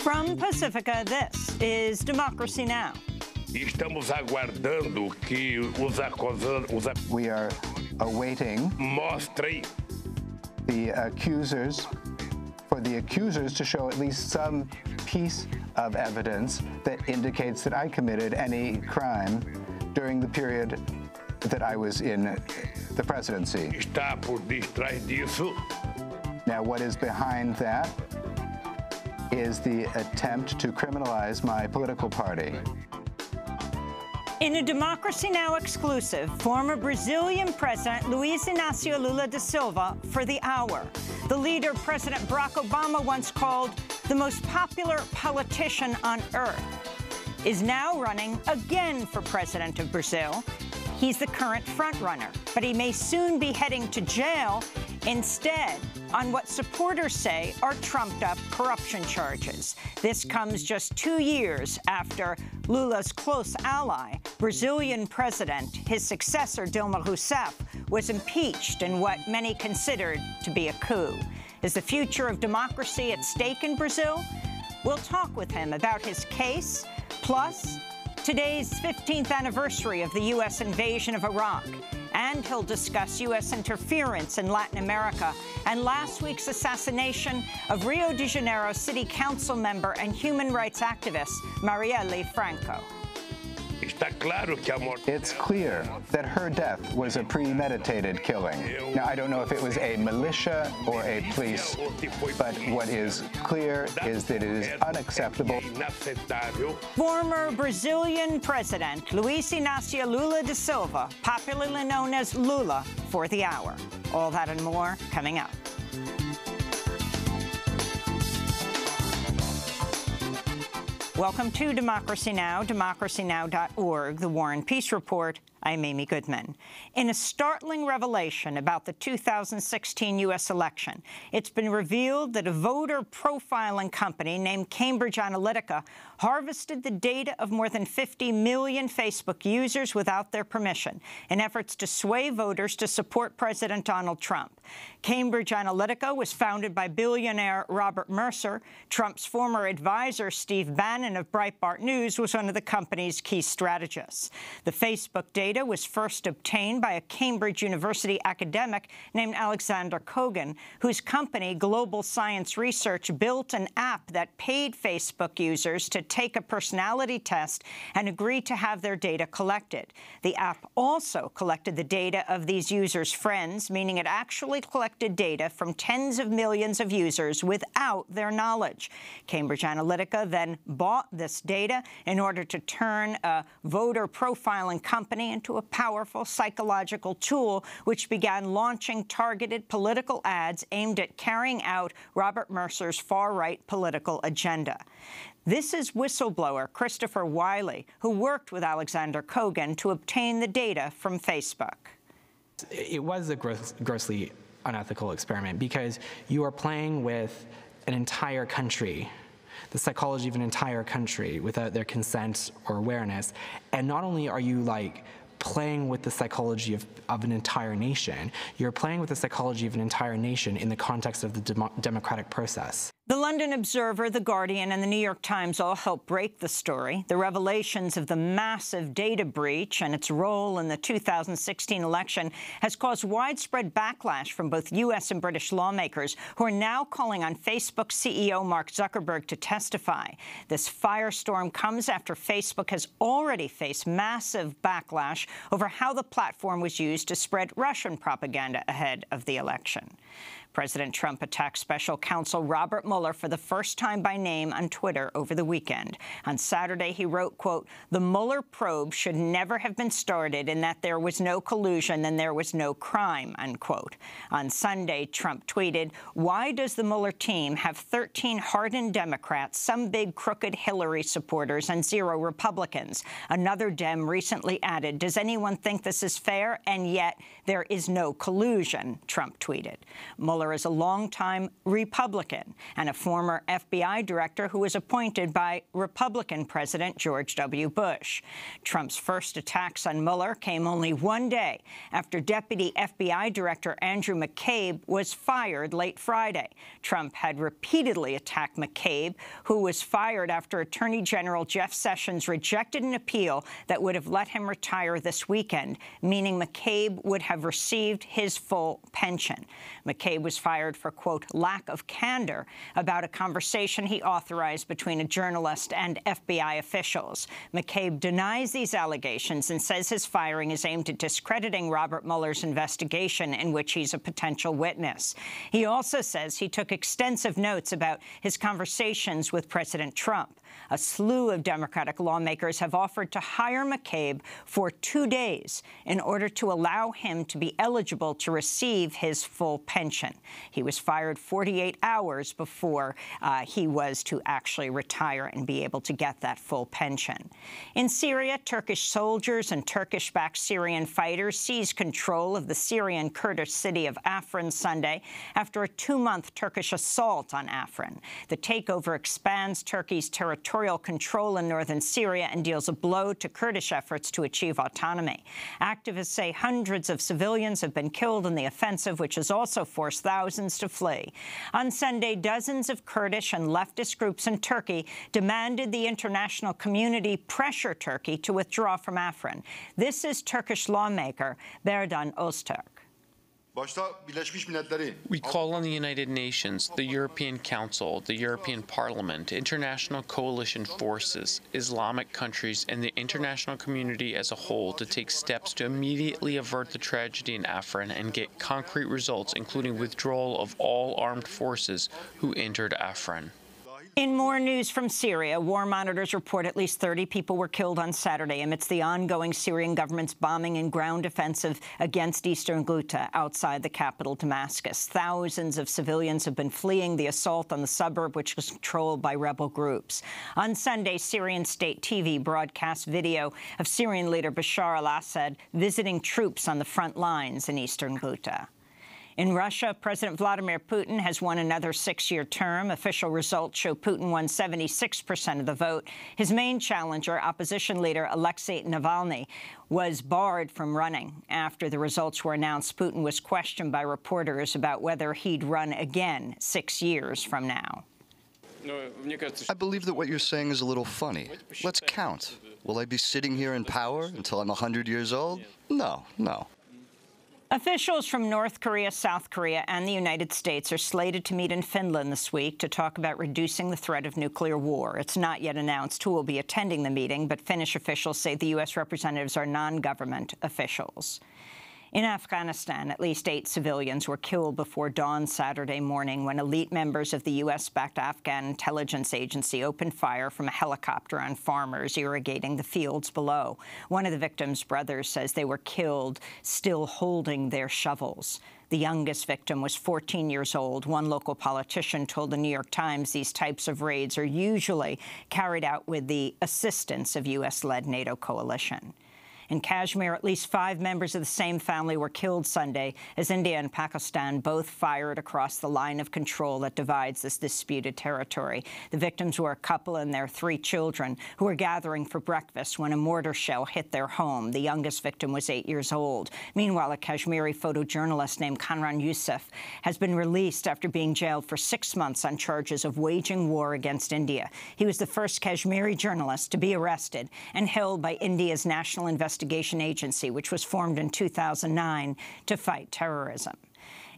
From Pacifica, this is Democracy Now! Estamos aguardando que os acusados We are awaiting mostrem the accusers, for the accusers to show at least some piece of evidence that indicates that I committed any crime during the period that I was in the presidency. está por detrás disso. Now, what is behind that is the attempt to criminalize my political party. In a Democracy Now! Exclusive, former Brazilian President Luiz Inácio Lula da Silva for the hour. The leader President Barack Obama once called the most popular politician on earth is now running again for president of Brazil. He's the current frontrunner, but he may soon be heading to jail instead on what supporters say are trumped-up corruption charges. This comes just 2 years after Lula's close ally, Brazilian president, his successor Dilma Rousseff, was impeached in what many considered to be a coup. Is the future of democracy at stake in Brazil? We'll talk with him about his case, plus today's 15th anniversary of the U.S. invasion of Iraq. And he'll discuss U.S. interference in Latin America and last week's assassination of Rio de Janeiro City Council member and human rights activist Marielle Franco. Está claro que a morte It's clear that her death was a premeditated killing. Now, I don't know if it was a militia or a police, but what is clear is that it is unacceptable. inaceitável. Former Brazilian President Luiz Inácio Lula da Silva, popularly known as Lula, for the hour. All that and more coming up. Welcome to Democracy Now!, democracynow.org, The War and Peace Report. I'm Amy Goodman. In a startling revelation about the 2016 U.S. election, it's been revealed that a voter profiling company named Cambridge Analytica harvested the data of more than 50 million Facebook users without their permission in efforts to sway voters to support President Donald Trump. Cambridge Analytica was founded by billionaire Robert Mercer. Trump's former advisor, Steve Bannon of Breitbart News, was one of the company's key strategists. The Facebook data was first obtained by a Cambridge University academic named Alexander Kogan, whose company, Global Science Research, built an app that paid Facebook users to take a personality test and agree to have their data collected. The app also collected the data of these users' friends, meaning it actually collected data from tens of millions of users without their knowledge. Cambridge Analytica then bought this data in order to turn a voter profiling company into a powerful psychological tool, which began launching targeted political ads aimed at carrying out Robert Mercer's far-right political agenda. This is whistleblower Christopher Wiley, who worked with Alexander Kogan to obtain the data from Facebook. It was a grossly unethical experiment because you are playing with an entire country, the psychology of an entire country without their consent or awareness. And not only are you playing with the psychology of an entire nation, you're playing with the psychology of an entire nation in the context of the democratic process. The London Observer, The Guardian, and the New York Times all helped break the story. The revelations of the massive data breach and its role in the 2016 election has caused widespread backlash from both U.S. and British lawmakers, who are now calling on Facebook CEO Mark Zuckerberg to testify. This firestorm comes after Facebook has already faced massive backlash over how the platform was used to spread Russian propaganda ahead of the election. President Trump attacked special counsel Robert Mueller for the first time by name on Twitter over the weekend. On Saturday, he wrote, quote, "The Mueller probe should never have been started in that there was no collusion and there was no crime," unquote. On Sunday, Trump tweeted, "Why does the Mueller team have 13 hardened Democrats, some big crooked Hillary supporters, and 0 Republicans?" Another Dem recently added, "Does anyone think this is fair? And yet there is no collusion," Trump tweeted. Mueller Mueller is a longtime Republican and a former FBI director who was appointed by Republican President George W. Bush. Trump's first attacks on Mueller came only one day after Deputy FBI Director Andrew McCabe was fired late Friday. Trump had repeatedly attacked McCabe, who was fired after Attorney General Jeff Sessions rejected an appeal that would have let him retire this weekend, meaning McCabe would have received his full pension. McCabe was fired for, quote, lack of candor about a conversation he authorized between a journalist and FBI officials. McCabe denies these allegations and says his firing is aimed at discrediting Robert Mueller's investigation in which he's a potential witness. He also says he took extensive notes about his conversations with President Trump. A slew of Democratic lawmakers have offered to hire McCabe for 2 days in order to allow him to be eligible to receive his full pension. He was fired 48 hours before he was to actually retire and be able to get that full pension. In Syria, Turkish soldiers and Turkish-backed Syrian fighters seized control of the Syrian Kurdish city of Afrin Sunday after a 2-month Turkish assault on Afrin. The takeover expands Turkey's territorial control in northern Syria and deals a blow to Kurdish efforts to achieve autonomy. Activists say hundreds of civilians have been killed in the offensive, which has also forced thousands to flee. On Sunday, dozens of Kurdish and leftist groups in Turkey demanded the international community pressure Turkey to withdraw from Afrin. This is Turkish lawmaker Berdan Öztürk. We call on the United Nations, the European Council, the European Parliament, international coalition forces, Islamic countries, and the international community as a whole to take steps to immediately avert the tragedy in Afrin and get concrete results, including withdrawal of all armed forces who entered Afrin. In more news from Syria, war monitors report at least 30 people were killed on Saturday amidst the ongoing Syrian government's bombing and ground offensive against eastern Ghouta outside the capital, Damascus. Thousands of civilians have been fleeing the assault on the suburb, which was controlled by rebel groups. On Sunday, Syrian state TV broadcast video of Syrian leader Bashar al-Assad visiting troops on the front lines in eastern Ghouta. In Russia, President Vladimir Putin has won another 6-year term. Official results show Putin won 76% of the vote. His main challenger, opposition leader Alexei Navalny, was barred from running. After the results were announced, Putin was questioned by reporters about whether he'd run again 6 years from now. I believe that what you're saying is a little funny. Let's count. Will I be sitting here in power until I'm 100 years old? No, no. Officials from North Korea, South Korea, and the United States are slated to meet in Finland this week to talk about reducing the threat of nuclear war. It's not yet announced who will be attending the meeting, but Finnish officials say the U.S. representatives are non-government officials. In Afghanistan, at least 8 civilians were killed before dawn Saturday morning when elite members of the U.S.-backed Afghan intelligence agency opened fire from a helicopter on farmers irrigating the fields below. One of the victims' brothers says they were killed still holding their shovels. The youngest victim was 14 years old. One local politician told the New York Times these types of raids are usually carried out with the assistance of U.S.-led NATO coalition. In Kashmir, at least 5 members of the same family were killed Sunday as India and Pakistan both fired across the line of control that divides this disputed territory. The victims were a couple and their 3 children who were gathering for breakfast when a mortar shell hit their home. The youngest victim was 8 years old. Meanwhile, a Kashmiri photojournalist named Kamran Yusuf has been released after being jailed for 6 months on charges of waging war against India. He was the first Kashmiri journalist to be arrested and held by India's National Investigation Agency, which was formed in 2009 to fight terrorism.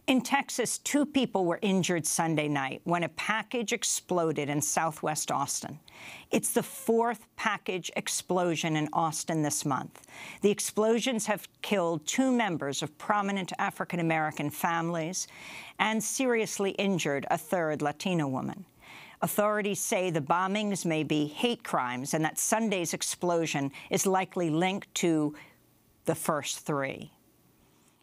In Texas, 2 people were injured Sunday night when a package exploded in southwest Austin. It's the 4th package explosion in Austin this month. The explosions have killed 2 members of prominent African-American families and seriously injured a 3rd Latino woman. Authorities say the bombings may be hate crimes and that Sunday's explosion is likely linked to the first 3.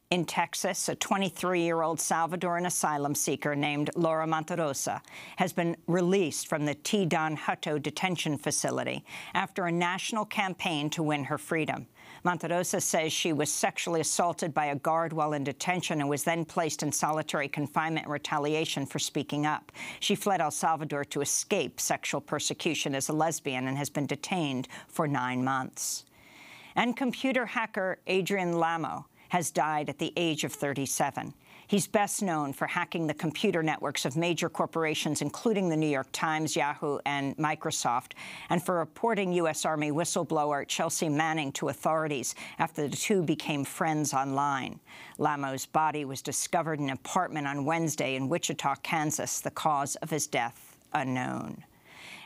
In Texas, a 23-year-old Salvadoran asylum seeker named Laura Monterosa has been released from the T. Don Hutto detention facility after a national campaign to win her freedom. Monterosa says she was sexually assaulted by a guard while in detention and was then placed in solitary confinement in retaliation for speaking up. She fled El Salvador to escape sexual persecution as a lesbian and has been detained for 9 months. And computer hacker Adrian Lamo has died at the age of 37. He's best known for hacking the computer networks of major corporations, including the New York Times, Yahoo, and Microsoft, and for reporting U.S. Army whistleblower Chelsea Manning to authorities after the two became friends online. Lamo's body was discovered in an apartment on Wednesday in Wichita, Kansas, the cause of his death unknown.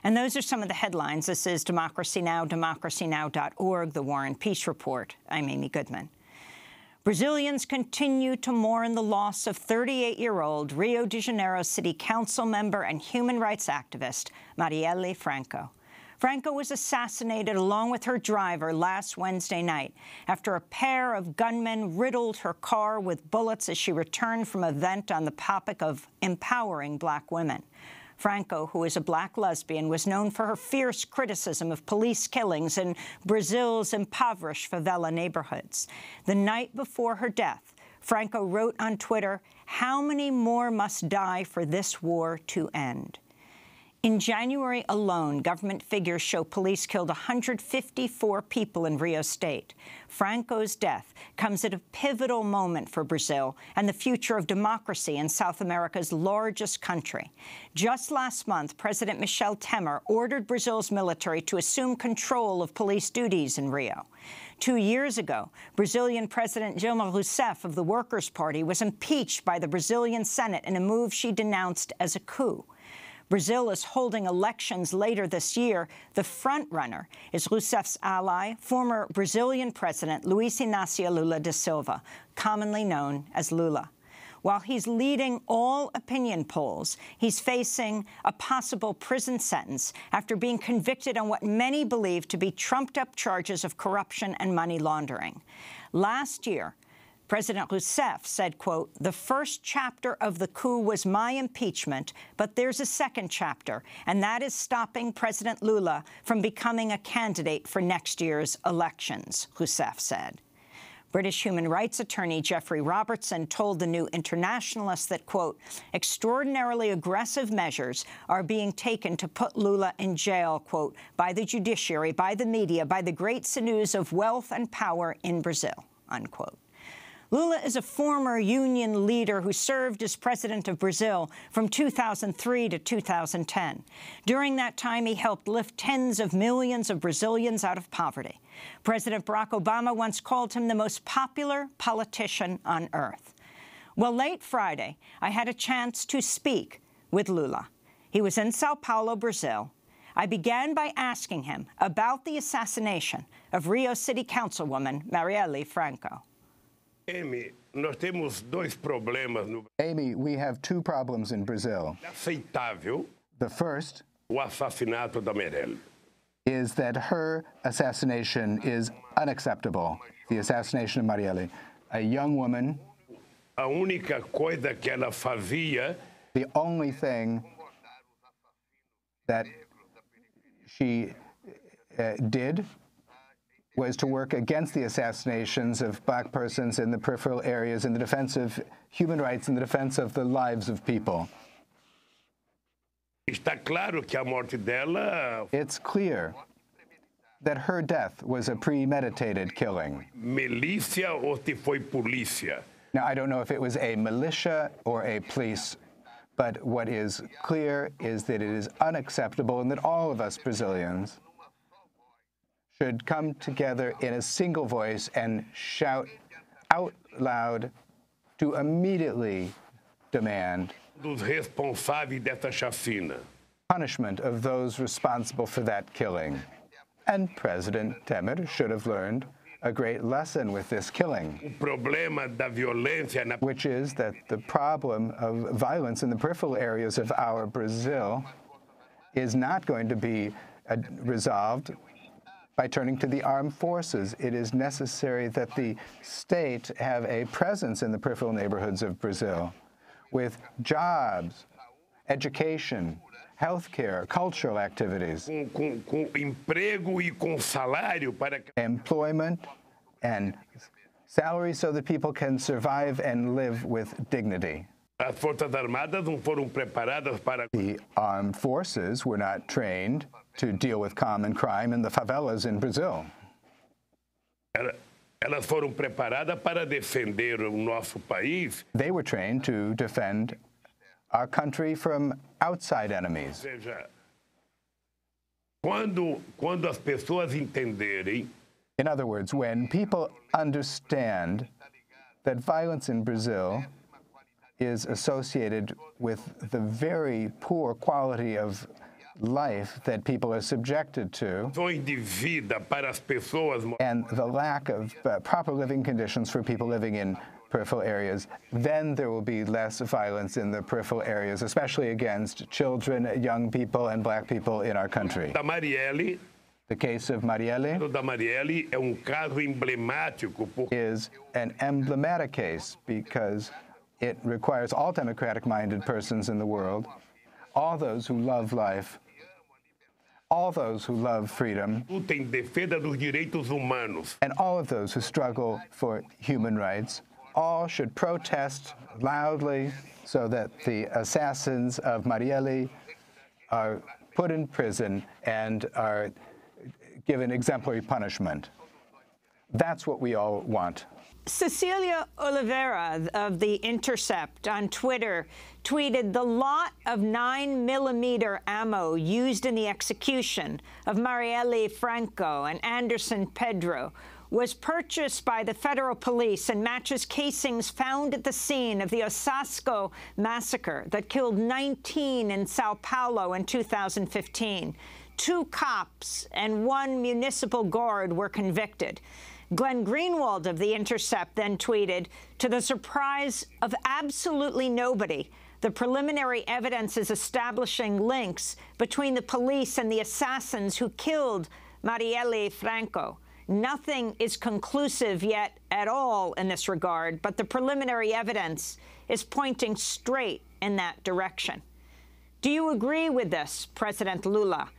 And those are some of the headlines. This is Democracy Now!, democracynow.org, The War and Peace Report. I'm Amy Goodman. Brazilians continue to mourn the loss of 38-year-old Rio de Janeiro City Council member and human rights activist Marielle Franco. Franco was assassinated along with her driver last Wednesday night after a pair of gunmen riddled her car with bullets as she returned from an event on the topic of empowering black women. Franco, who is a black lesbian, was known for her fierce criticism of police killings in Brazil's impoverished favela neighborhoods. The night before her death, Franco wrote on Twitter, "How many more must die for this war to end?" In January alone, government figures show police killed 154 people in Rio State. Franco's death comes at a pivotal moment for Brazil and the future of democracy in South America's largest country. Just last month, President Michel Temer ordered Brazil's military to assume control of police duties in Rio. 2 years ago, Brazilian President Dilma Rousseff of the Workers' Party was impeached by the Brazilian Senate in a move she denounced as a coup. Brazil is holding elections later this year. The front-runner is Rousseff's ally, former Brazilian President Luiz Inácio Lula da Silva, commonly known as Lula. While he's leading all opinion polls, he's facing a possible prison sentence after being convicted on what many believe to be trumped-up charges of corruption and money laundering. Last year, President Rousseff said, quote, "The first chapter of the coup was my impeachment, but there's a second chapter, and that is stopping President Lula from becoming a candidate for next year's elections," Rousseff said. British human rights attorney Geoffrey Robertson told the New Internationalist that, quote, "Extraordinarily aggressive measures are being taken to put Lula in jail, quote, by the judiciary, by the media, by the great sinews of wealth and power in Brazil," unquote. Lula is a former union leader who served as president of Brazil from 2003 to 2010. During that time, he helped lift tens of millions of Brazilians out of poverty. President Barack Obama once called him the most popular politician on earth. Well, late Friday, I had a chance to speak with Lula. He was in Sao Paulo, Brazil. I began by asking him about the assassination of Rio City Councilwoman Marielle Franco. Amy, nós temos dois problemas no Amy, we have two problems in Brazil. aceitável The first o assassinato da Marielle. is that her assassination is unacceptable, the assassination of Marielle, a young woman. A única coisa que ela fazia The only thing that she did was to work against the assassinations of black persons in the peripheral areas in the defense of human rights, in the defense of the lives of people. está claro que a morte dela It's clear that her death was a premeditated killing. milícia ou se foi polícia. Now, I don't know if it was a militia or a police, but what is clear is that it is unacceptable and that all of us Brazilians should come together in a single voice and shout out loud to immediately demand Dos responsáveis dessa chacina. punishment of those responsible for that killing. And President Temer should have learned a great lesson with this killing, O problema da violência na which is that the problem of violence in the peripheral areas of our Brazil is not going to be resolved by turning to the armed forces. It is necessary that the state have a presence in the peripheral neighborhoods of Brazil with jobs, education, healthcare, cultural activities, com emprego e com salário para employment and salary so that people can survive and live with dignity. as Forças Armadas não foram preparadas para The armed forces were not trained to deal with common crime in the favelas in Brazil. elas foram preparadas para defender o nosso país. They were trained to defend our country from outside Ou enemies. seja, quando as pessoas entenderem In other words, when people understand that violence in Brazil is associated with the very poor quality of life that people are subjected to, condições de vida para as pessoas and the lack of proper living conditions for people living in peripheral areas, then there will be less violence in the peripheral areas, especially against children, young people, and black people in our country. da Marielle, The case of Marielle o da Marielle é caso emblemático porque is an emblematic case because it requires all democratic-minded persons in the world, all those who love life, all those who love freedom, luta em defesa dos direitos humanos. and all of those who struggle for human rights, all should protest loudly so that the assassins of Marielle are put in prison and are given exemplary punishment. That's what we all want. Cecilia Oliveira of The Intercept on Twitter tweeted, "The lot of 9mm ammo used in the execution of Marielle Franco and Anderson Pedro was purchased by the federal police and matches casings found at the scene of the Osasco massacre that killed 19 in Sao Paulo in 2015. 2 cops and 1 municipal guard were convicted." Glenn Greenwald of The Intercept then tweeted, "To the surprise of absolutely nobody, the preliminary evidence is establishing links between the police and the assassins who killed Marielle Franco. Nothing is conclusive yet at all in this regard, but the preliminary evidence is pointing straight in that direction." Do you agree with this, President Lula?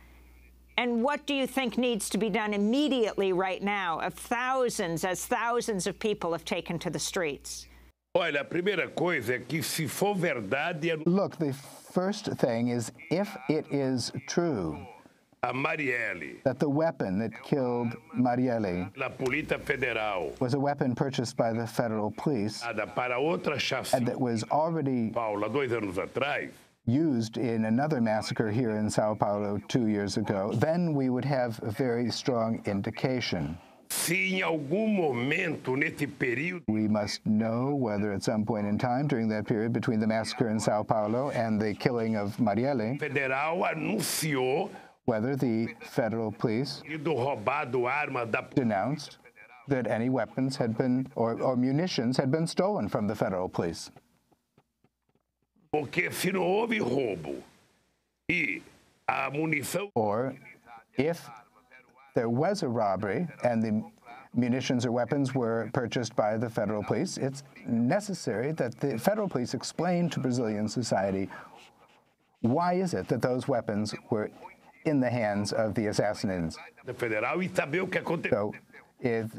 And what do you think needs to be done immediately right now as thousands of people have taken to the streets? Olha, a primeira coisa é que se for verdade Look, the first thing is, if it is true a Marielle, that the weapon that killed Marielle a Polícia Federal, was a weapon purchased by the federal police para outra and chacina that was already Paula 2 anos atrás, used in another massacre here in Sao Paulo 2 years ago, then we would have a very strong indication. se em algum momento nesse período We must know whether at some point in time during that period between the massacre in Sao Paulo and the killing of Marielle, federal anunciou whether the federal police sido roubado armas da denounced that any weapons had been, or munitions had been stolen from the federal police. porque se não houve roubo e a munição Or if there was a robbery and the munitions or weapons were purchased by the federal police, it's necessary that the federal police explain to Brazilian society why is it that those weapons were in the hands of the assassins. federal e saber o que aconteceu. So if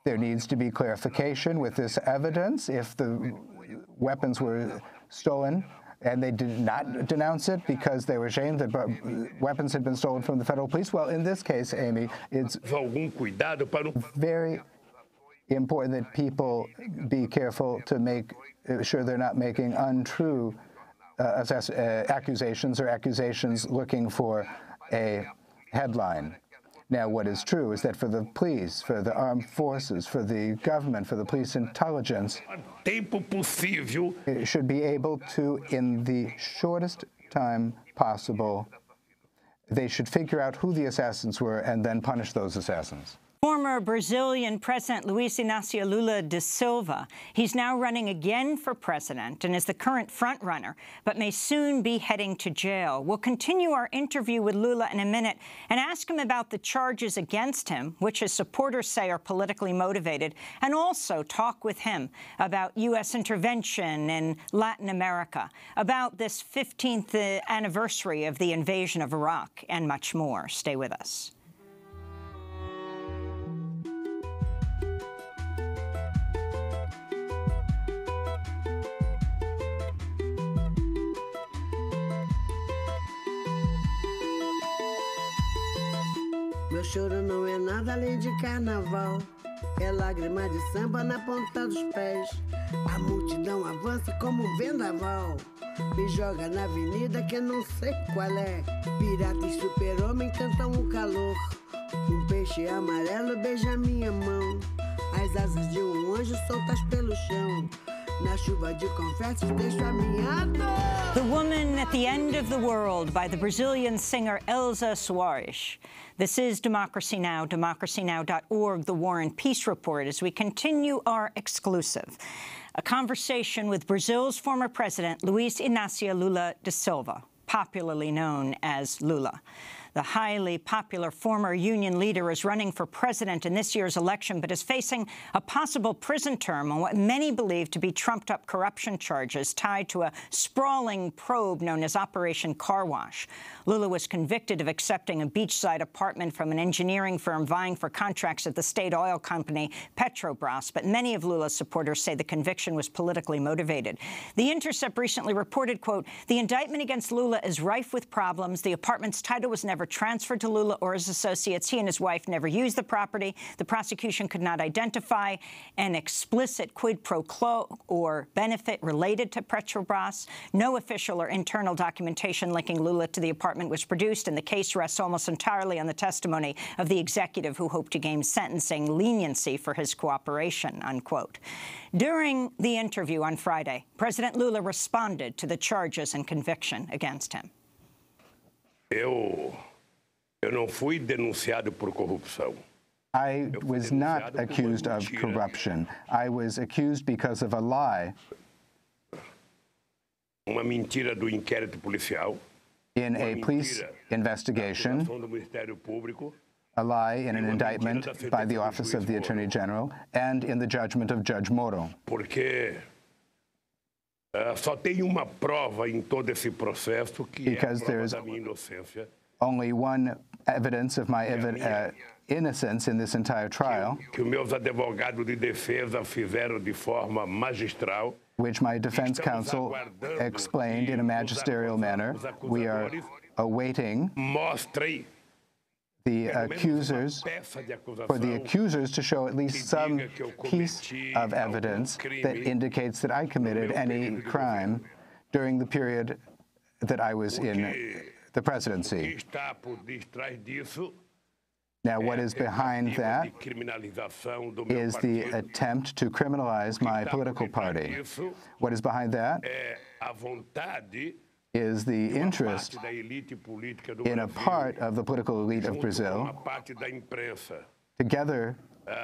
there needs to be clarification with this evidence, if the weapons were stolen and they did not denounce it because they were ashamed that weapons had been stolen from the federal police, well, in this case, Amy, it's Algum cuidado para não very important that people be careful to make sure they're not making untrue accusations or accusations looking for a headline. Now, what is true is that for the police, for the armed forces, for the government, for the police intelligence, tempo possível it should be able to, in the shortest time possible, they should figure out who the assassins were and then punish those assassins. Former Brazilian President Luiz Inácio Lula da Silva. He's now running again for president and is the current frontrunner, but may soon be heading to jail. We'll continue our interview with Lula in a minute and ask him about the charges against him, which his supporters say are politically motivated, and also talk with him about U.S. intervention in Latin America, about this 15th anniversary of the invasion of Iraq, and much more. Stay with us. Meu choro não é nada além de carnaval. É lágrima de samba na ponta dos pés. A multidão avança como um vendaval. Me joga na avenida que eu não sei qual é. Pirata e super-homem tentam o calor. Peixe amarelo beija minha mão. As asas de anjo soltas pelo chão. Na chuva de confetes deixo a minha dor. The Woman at the End of the World by the Brazilian singer Elza Soares. This is Democracy Now!, democracynow.org, the War and Peace Report, as we continue our exclusive, a conversation with Brazil's former president, Luiz Inácio Lula da Silva, popularly known as Lula. The highly popular former union leader is running for president in this year's election, but is facing a possible prison term on what many believe to be trumped-up corruption charges tied to a sprawling probe known as Operation Car Wash. Lula was convicted of accepting a beachside apartment from an engineering firm vying for contracts at the state oil company Petrobras, but many of Lula's supporters say the conviction was politically motivated. The Intercept recently reported, quote, "The indictment against Lula is rife with problems. The apartment's title was never transferred to Lula or his associates. He and his wife never used the property. The prosecution could not identify an explicit quid pro quo or benefit related to Petrobras. No official or internal documentation linking Lula to the apartment was produced, and the case rests almost entirely on the testimony of the executive who hoped to gain sentencing leniency for his cooperation," unquote. During the interview on Friday, President Lula responded to the charges and conviction against him. Eu não fui denunciado por corrupção. I was not accused of corruption. I was accused because of a lie. Uma mentira do inquérito policial. In a police investigation, Do Ministério Público. a lie in an indictment by the Office of the Attorney General, and in the judgment of Judge Moro. Porque só tem uma prova em todo esse processo que Because é a prova there's da minha inocência. Only one evidence of my innocence in this entire trial, Que meus advogados de defesa fizeram de forma magistral. which my defense counsel explained in a magisterial manner. We are awaiting Mostrem the accusers, for the accusers to show at least some piece of evidence that indicates that I committed any crime during the period that I was in the presidency. Está por detrás disso. Now, what is behind that is the attempt to criminalize my political party. What is behind that A vontade is the interest da elite política do in a Brasil, part of the political elite of junto com Brazil, uma parte da imprensa, together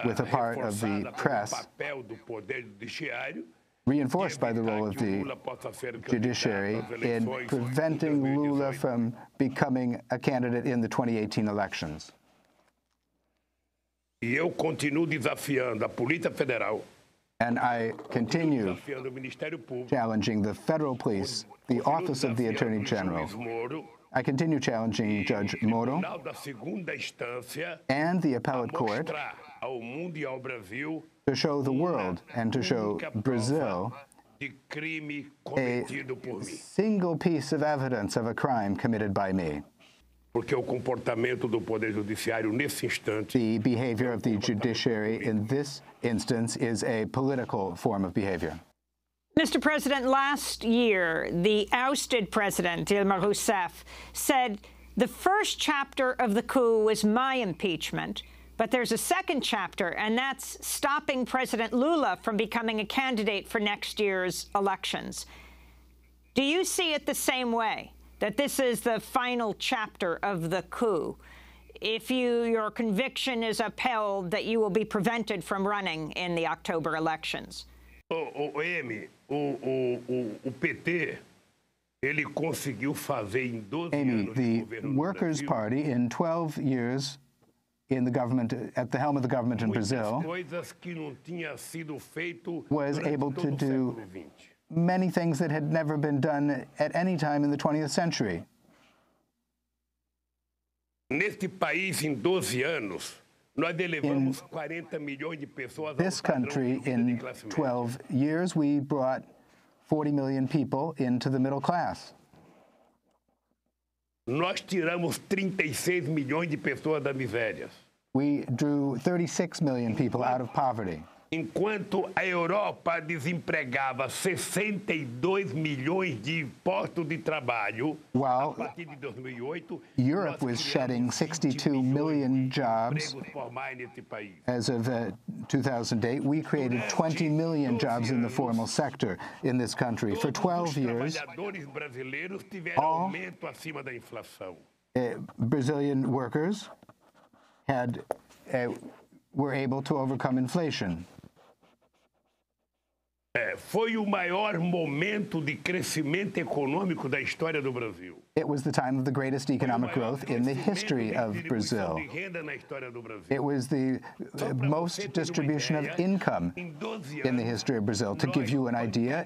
with a part of the reforçada pelo press, papel do poder judiciário, reinforced by the role of the judiciary in preventing Lula from becoming a candidate in the 2018 elections. E eu continuo desafiando a Polícia Federal, And I continue desafiando o Ministério Público, challenging the federal police, the Office of the Attorney General. Juiz Moro, I continue challenging Judge Moro Tribunal da Segunda Instância, and the appellate court mostrar ao mundo e ao Brasil to show the world and to show Brazil de crime a cometido por mim. single piece of evidence of a crime committed by me. Porque o comportamento do Poder Judiciário nesse instante The behavior of the judiciary in this instance is a political form of behavior. Mr. President, last year, the ousted president, Dilma Rousseff, said the first chapter of the coup was my impeachment, but there's a second chapter, and that's stopping President Lula from becoming a candidate for next year's elections. Do you see it the same way, that this is the final chapter of the coup? if your conviction is upheld, that you will be prevented from running in the October elections? Amy, o PT, ele conseguiu fazer em 12 Amy, anos de the governo no Workers' Brasil, Party, in 12 years in the government, at the helm of the government in Brazil, coisas que não tinha sido feito was durante able todo to o do século XX. many things that had never been done at any time in the 20th century. Neste país, em 12 anos, nós elevamos 40 milhões de pessoas ao This padrão de country, vida de in classe média. 12 years, we brought 40 million people into the middle class. Nós tiramos 36 milhões de pessoas da miséria. We drew 36 million people out of poverty. Enquanto a Europa desempregava 62 milhões de postos de trabalho, While a partir de 2008, Europe nós was criamos shedding 20 62 milhões million de jobs empregos formais nesse país. as of 2008, we created 20 million jobs in the formal sector in this country. For 12 years, Trabalhadores brasileiros tiveram all aumento acima da inflação. Brazilian workers were able to overcome inflation. Foi o maior momento de crescimento econômico da história do Brasil. It was the time of the greatest economic growth in the history of Brazil. It was the most distribution of income in the history of Brazil. To give you an idea,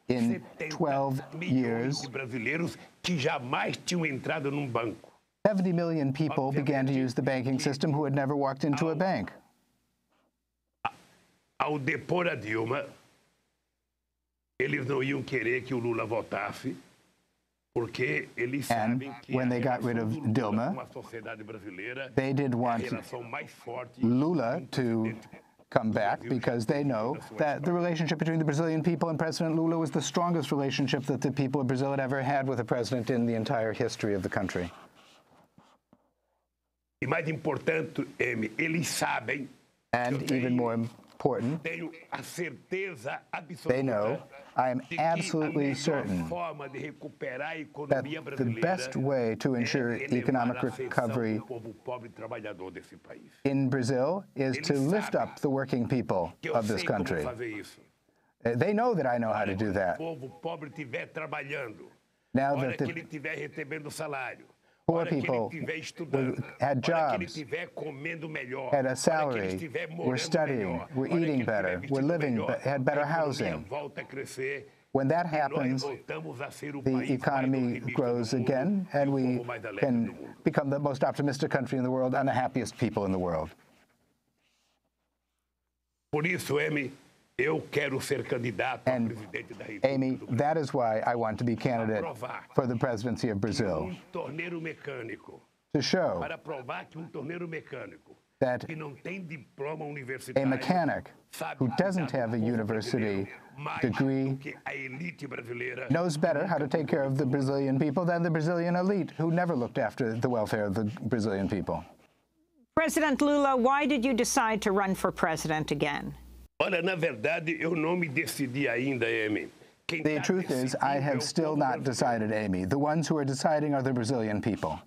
in 12 years, brasileiros que jamais tinham entrado num banco. 70 million people began to use the banking system who had never walked into a bank. Ao depor a Dilma, eles não iam querer que o Lula votasse, porque eles sabem que when they got rid of Dilma, uma sociedade brasileira, they did a want relação mais forte Lula to come back because they know that the relationship between the Brazilian people and President Lula was the strongest relationship that the people of Brazil had ever had with a president in the entire history of the country. E mais importante, eles sabem, And even more important, tenho a certeza they know, absoluta I am de que absolutely a melhor certain forma de recuperar a that economia the brasileira best way to ensure é elevar economic a ascensão recovery do povo pobre e trabalhador desse país. in Brazil is to lift up the working people Que eu of this sei como country. fazer isso. They know that I know how to do Quando that. o povo pobre estiver trabalhando, Now hora that que the ele estiver recebendo salário, poor hora que ele people estiver estudando, had hora que ele jobs, estiver comendo melhor, had a hora que ele salary, estiver were morando studying, melhor, were hora que eating ele better, estiver were vestido living, melhor, had better a economia housing. volta a crescer. When that Nós happens, voltamos a ser o the país mais economy otimista grows do mundo again, e and o we povo mais alegre do can mundo. become the most optimistic country in the world and the happiest people in the world. Por isso, eu quero ser candidato a And, presidente da Amy, República do Brasil. that is why I want to be candidate for the presidency of Brazil, Torneiro mecânico. to show Para provar que torneiro mecânico that que não tem diploma a universitário mechanic sabe who cuidar doesn't do have a povo university brasileiro mais degree do que a elite brasileira knows better how to take care of the Brazilian people than the Brazilian elite, who never looked after the welfare of the Brazilian people. President Lula, why did you decide to run for president again? Olha, na verdade, eu não me decidi ainda, Amy. Quem The tá truth is, I decidindo é have o still povo not brasileiro. decided, Amy. The ones who are deciding are the Brazilian people.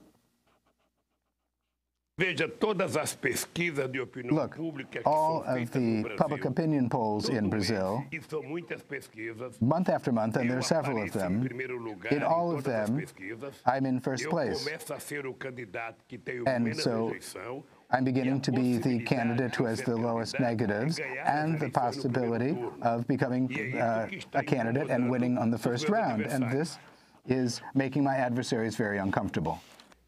Veja, todas as pesquisas de opinião Look, pública que all são of feitas no the Brasil, public opinion polls in todo Brazil, mês, e são muitas pesquisas, month after month, and eu there are several of apareço em them, primeiro lugar in all em of todas as them, pesquisas. I'm in first Eu place. começo a ser o candidato que tem o And menos so rejeição. I'm beginning to be the candidate who has the lowest negatives and the possibility of becoming a candidate and winning on the first round. And this is making my adversaries very uncomfortable.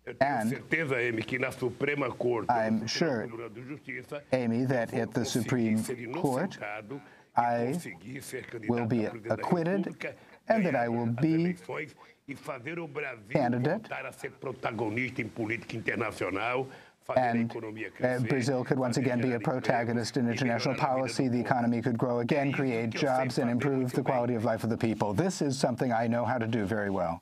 Eu tenho And certeza, Amy, que na Suprema Corte, I'm no sure, Tribunal de Justiça, Amy, that eu at the vou Supreme conseguir ser Court, inocentado I e conseguir ser candidato will be a presidente da acquitted República, and that ganhar I will as be eleições e fazer o Brasil candidate. voltar a ser protagonista em política internacional, fazer a And economia crescer, Brazil could once again be a fazer gerar protagonist in empregos e international melhorar a vida policy. do The povo. economy could grow again, create jobs, and improve the quality of life of the people. This is something I know how to do very well.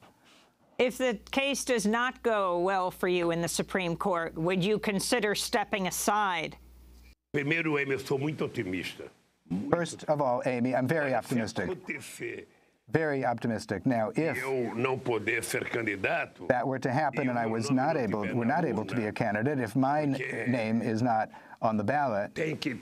If the case does not go well for you in the Supreme Court, would you consider stepping aside? Primeiro, Amy, eu sou muito otimista. First of all, Amy, I'm very Se optimistic. acontecer very optimistic. Now, if eu não poder ser candidato, that were to happen and I was not able to be a candidate, if my name is not on the ballot, tem que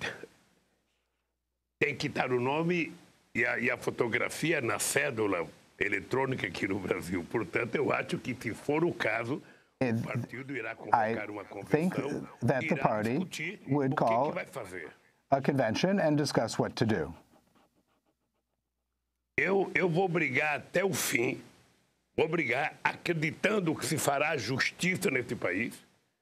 estar o nome e a fotografia na cédula eletrônica aqui no Brasil. Portanto, eu acho que, se for o caso, o partido irá convocar uma convenção that the e irá party discutir would o que call vai fazer. a convention and discuss what to do. Eu vou brigar até o fim, vou brigar acreditando que se fará justiça nesse país.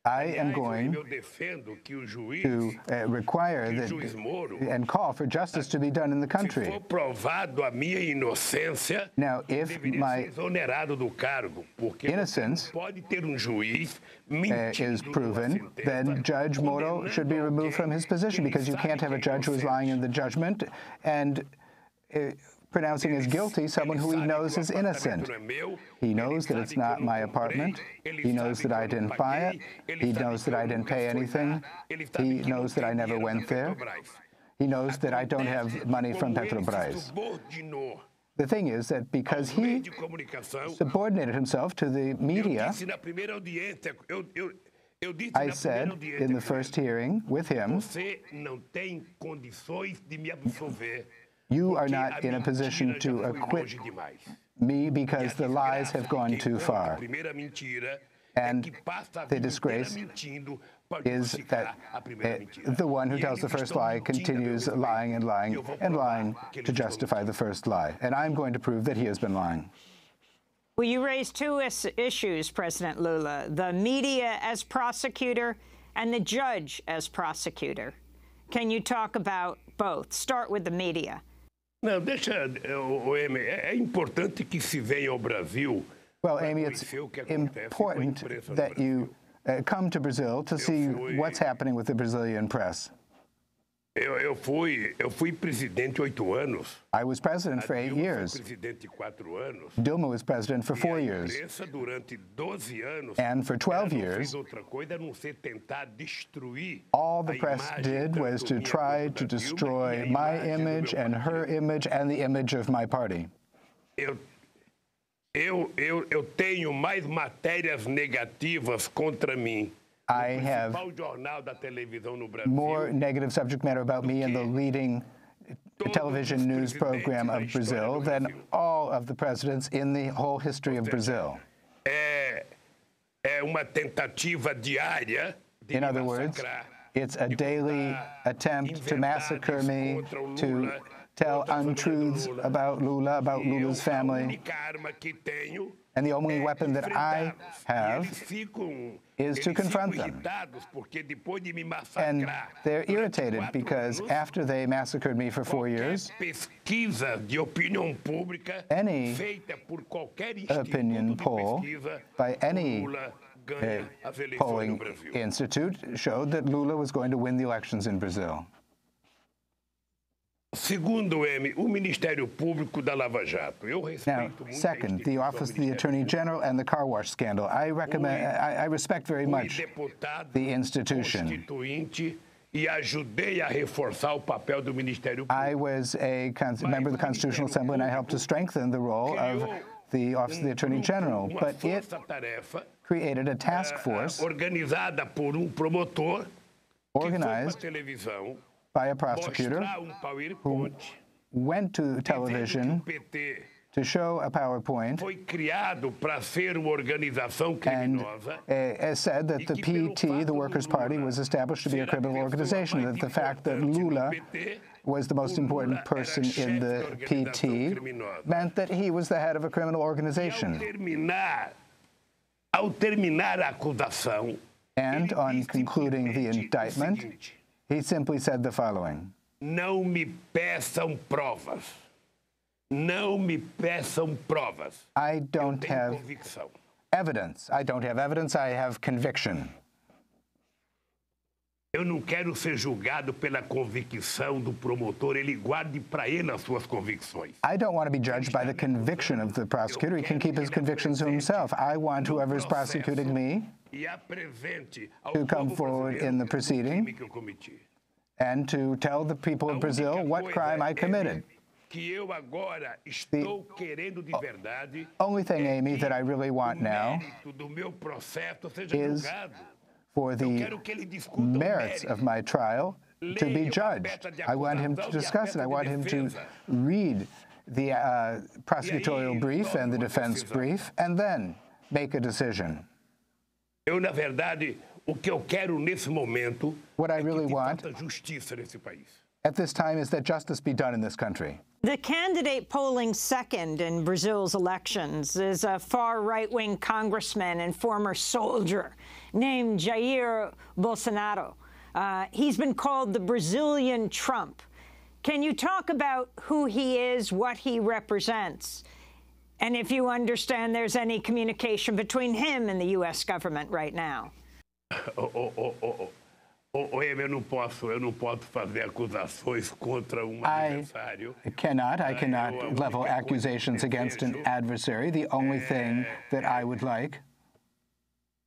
I am going Eu defendo que o juiz, to require que o that juiz Moro, and call for justice to be done in the se country. for provado a minha inocência, Now, if deveria my ser exonerado do cargo, porque innocence pode ter um juiz mentindo is numa proven, sentença, then Judge Moro should be removed from his position, because you can't have a judge who is lying in the judgment and pronouncing as guilty someone who he knows is innocent. He knows that it's not my apartment. He knows that I didn't buy it. He knows that I didn't pay anything. He knows that I never went there. He knows that I don't have money from Petrobras. The thing is that because he subordinated himself to the media, I said in the first hearing with him, you are not in a position to acquit me because the lies have gone too far. And the disgrace is that the one who tells the first lie continues lying and lying and lying to justify the first lie. And I'm going to prove that he has been lying. Well, you raised two issues, President Lula, the media as prosecutor and the judge as prosecutor. Can you talk about both? Start with the media. Não, deixa, Amy, é importante que se venha ao Brasil. Well, Amy, it's important that you come to Brazil to see what's happening with the Brazilian press. Eu fui presidente 8 anos. I was president for 8 years. Presidente 4 anos. Dilma was president for 4 years. Durante 12 anos, and for 12 years, all the press did was to try to destroy my image and her image and the image of my party. Eu tenho mais matérias negativas contra mim. I have more negative subject matter about me in the leading television news program of Brazil than all of the presidents in the whole history of Brazil. É uma tentativa diária de in other words, it's a daily attempt to massacre me, to tell untruths about Lula, about Lula's family. And the only weapon that I have is to confront them. And they're irritated because after they massacred me for 4 years, any opinion poll by any polling institute showed that Lula was going to win the elections in Brazil. Segundo, o Ministério Público da Lava Jato. Now, second, the Office of the Attorney General and the car wash scandal. I respect very much the institution. I was a member of the Constitutional Assembly, and I helped to strengthen the role of the Office of the Attorney General, but it created a task force organized by a prosecutor who went to television to show a PowerPoint and said that the PT, the Workers' Party, was established to be a criminal organization, that the fact that Lula was the most important person in the PT meant that he was the head of a criminal organization. And on concluding the indictment, he simply said the following. Não me peçam provas. Não me peçam provas. I don't have evidence. I don't have evidence. I have conviction. Eu não quero ser julgado pela convicção do promotor. Ele guarde para ele as suas convicções. I don't want to be judged by the conviction of the prosecutor. He can keep his convictions to himself. I want whoever is prosecuting me to come forward in the proceeding and to tell the people of Brazil what crime I committed. only thing, Amy, that I really want now is for the merits of my trial to be judged. I want him to discuss it. I want him to read the prosecutorial brief and the defense brief and then make a decision. What I really want at this time is that justice be done in this country. The candidate polling second in Brazil's elections is a far right-wing congressman and former soldier named Jair Bolsonaro. He's been called the Brazilian Trump. Can you talk about who he is, what he represents, and if you understand there's any communication between him and the U.S. government right now? I cannot level accusations against an adversary. The only thing that I would like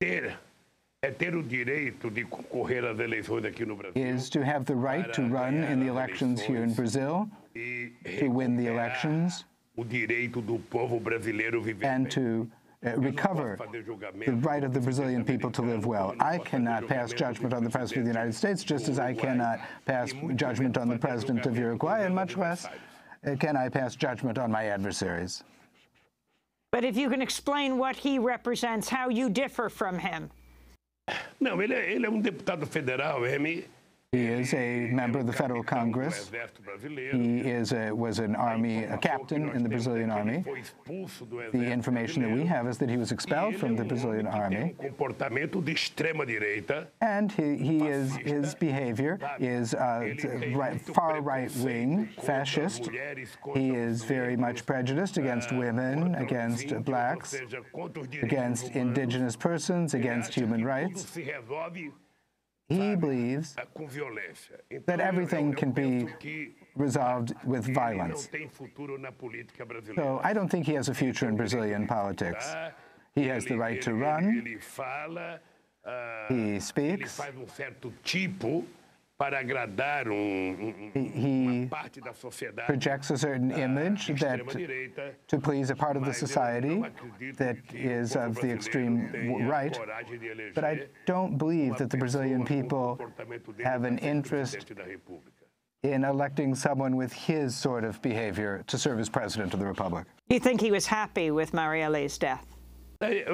is to have the right to run in the elections here in Brazil, to win the elections, and to recover the right of the Brazilian people to live well. I cannot pass judgment on the President of the United States, just as I cannot pass judgment on the President of Uruguay, and much less can I pass judgment on my adversaries. But if you can explain what he represents, how you differ from him. No, ele deputado federal, He is a member of the federal Congress. He was a captain in the Brazilian army. The information that we have is that he was expelled from the Brazilian army. And his behavior is far right-wing, fascist. He is very much prejudiced against women, against blacks, against indigenous persons, against human rights. He believes that everything can be resolved with violence. So I don't think he has a future in Brazilian politics. He has the right to run. He speaks. He projects a certain image that to please a part of the society that is of the extreme right. But I don't believe that the Brazilian people have an interest in electing someone with his sort of behavior to serve as president of the Republic. Do you think he was happy with Marielle's death? I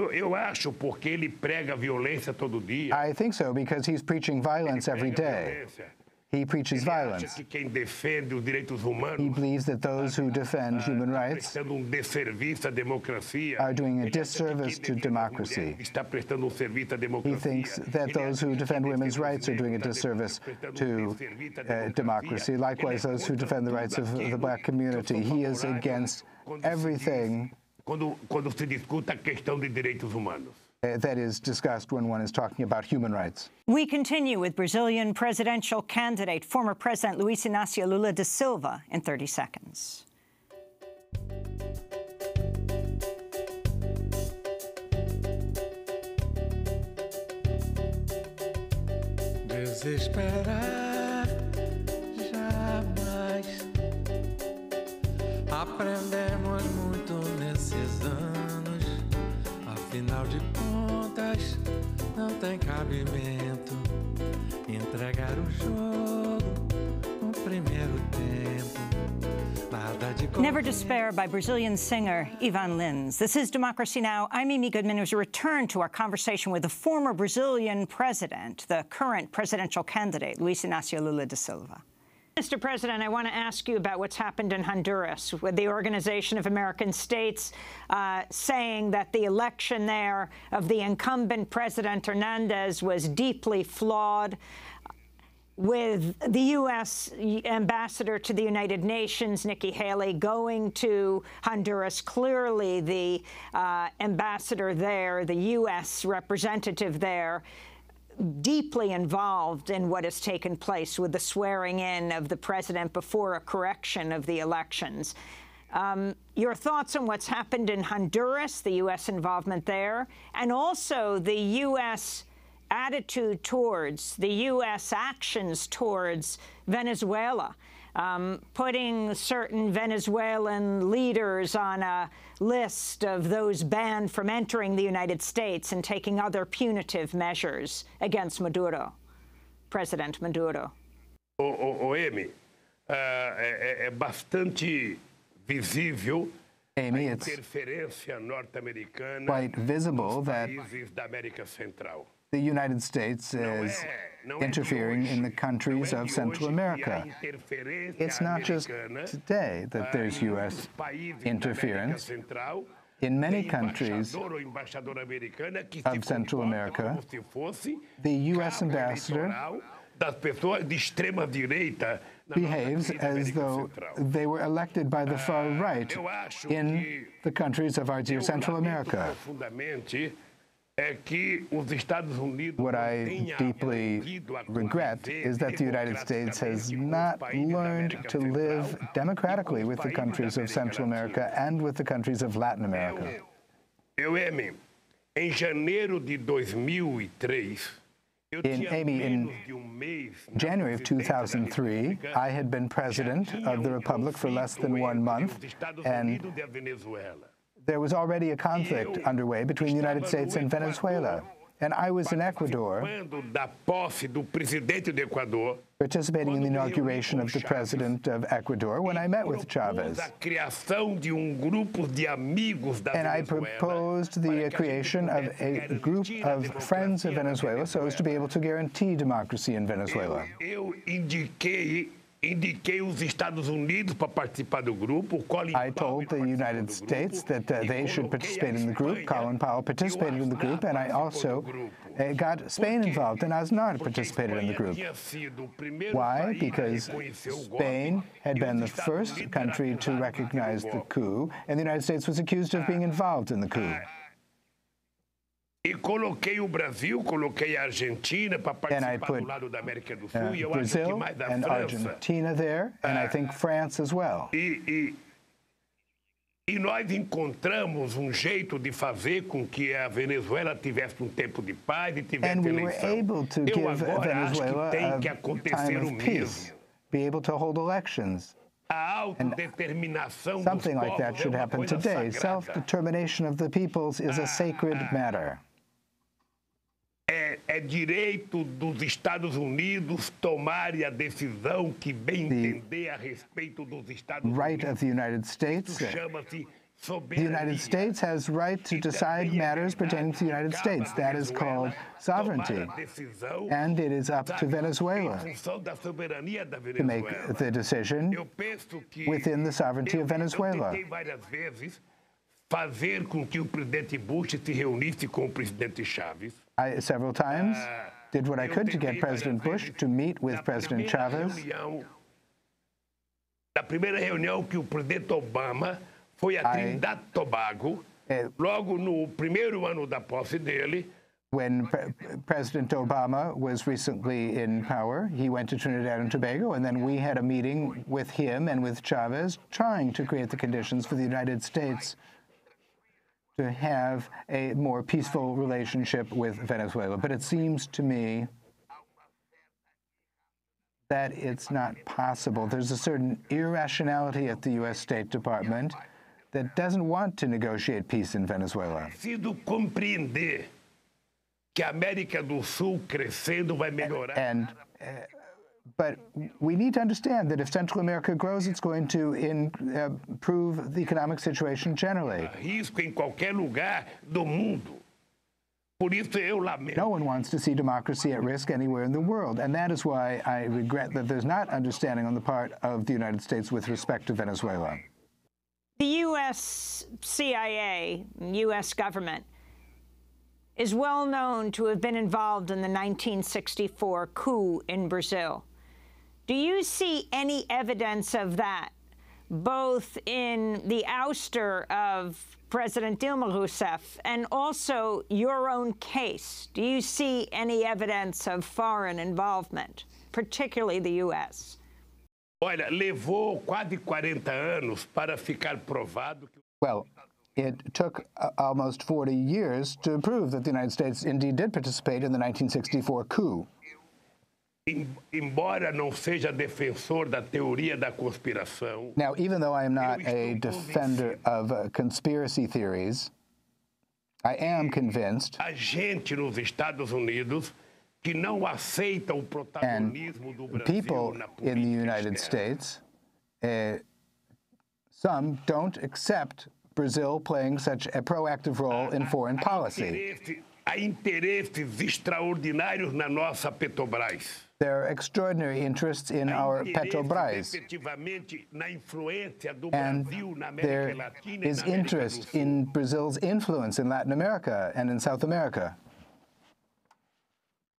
think so, because he's preaching violence every day. He preaches violence. He believes that those who defend human rights are doing a disservice to democracy. He thinks that those who defend women's rights are doing a disservice to democracy. Likewise, those who defend the rights of the black community. He is against everything that is discussed when one is talking about human rights. We continue with Brazilian presidential candidate, former President Luiz Inácio Lula da Silva, in 30 seconds. Desesperar jamais. Aprendemos muito nesses anos. Afinal de contas, não tem cabimento entregar o jogo no primeiro tempo. Never Despair by Brazilian singer Ivan Lins. This is Democracy Now! I'm Amy Goodman. It was a return to our conversation with the former Brazilian president, the current presidential candidate, Luiz Inácio Lula da Silva. Mr. President, I want to ask you about what's happened in Honduras with the Organization of American States saying that the election there of the incumbent President Hernández was deeply flawed, with the U.S. ambassador to the United Nations, Nikki Haley, going to Honduras. Clearly, the ambassador there, the U.S. representative there, deeply involved in what has taken place with the swearing in of the president before a correction of the elections. Your thoughts on what's happened in Honduras, the U.S. involvement there, and also the U.S. attitude towards, the U.S. actions towards Venezuela. putting certain Venezuelan leaders on a list of those banned from entering the United States and taking other punitive measures against Maduro, President Maduro. Amy, é bastante visível Amy, a it's interferência norte-americana quite visible that países da América Central. the United States is interfering in the countries of Central America. It's not just today that there's U.S. interference. In many countries of Central America, the U.S. ambassador behaves as though they were elected by the far right in the countries of our dear Central America. What I deeply regret is that the United States has not learned to live democratically with the countries of Central America and with the countries of Latin America. Em janeiro de 2003, in January of 2003, I had been president of the Republic for less than 1 month, and there was already a conflict underway between the United States and Venezuela. And I was in Ecuador, participating in the inauguration of the president of Ecuador when I met with Chavez. And I proposed the creation of a group of friends of Venezuela so as to be able to guarantee democracy in Venezuela. I told the United States that they should participate in the group. Colin Powell participated in the group, and I also got Spain involved, and Aznar participated in the group. Why? Because Spain had been the first country to recognize the coup, and the United States was accused of being involved in the coup. E coloquei o Brasil, coloquei a Argentina para participar do lado da América do Sul. E eu acho que mais a and França. Argentina there, and I think France as well. E nós encontramos jeito de fazer com que a Venezuela tivesse tempo de paz e tivesse And we were eleição. able to give Venezuela tem que a acontecer time of peace, be able to hold elections. Something like that should happen today. Self-determination of the peoples is a sacred matter. É direito dos Estados Unidos tomarem a decisão que bem entender a respeito dos Estados Unidos. Right of the United States. The United States has right to decide matters pertaining to the United States. That is called sovereignty. And it is up to Venezuela to make the decision within the sovereignty of Venezuela. Fazer com que o presidente Bush se reunisse com o presidente Chavez. I several times did what I could to get President Bush to meet with President Chavez. Na primeira reunião que o presidente Obama foi a Trinidad e Tobago, logo no primeiro ano da posse dele. When President Obama was recently in power, he went to Trinidad and Tobago, and then we had a meeting with him and with Chavez, trying to create the conditions for the United States to have a more peaceful relationship with Venezuela. But it seems to me that it's not possible. There's a certain irrationality at the U.S. State Department that doesn't want to negotiate peace in Venezuela. Preciso compreender que a América do Sul crescendo vai melhorar. But we need to understand that if Central America grows, it's going to improve the economic situation generally. Risco em qualquer lugar do mundo. Por isso eu lamento. No one wants to see democracy at risk anywhere in the world, and that is why I regret that there's not understanding on the part of the United States with respect to Venezuela. The U.S. CIA, U.S. government, is well known to have been involved in the 1964 coup in Brazil. Do you see any evidence of that, both in the ouster of President Dilma Rousseff and also your own case? Do you see any evidence of foreign involvement, particularly the U.S.? Olha, levou quase 40 anos para ficar provado que... Well, it took almost 40 years to prove that the United States indeed did participate in the 1964 coup. Embora não seja defensor da teoria da conspiração. Now, even though I am not a defender of conspiracy theories, I am convinced, A gente nos Estados Unidos que não aceita o protagonismo do Brasil people na in the política United externa. States, some don't accept Brazil playing such a proactive role in foreign policy. Há interesses extraordinários na nossa Petrobras. There are extraordinary interests in our Petrobras, Efetivamente na influência do and Brasil na América there Latina e is na América do interest Sul. in Brazil's influence in Latin America and in South America.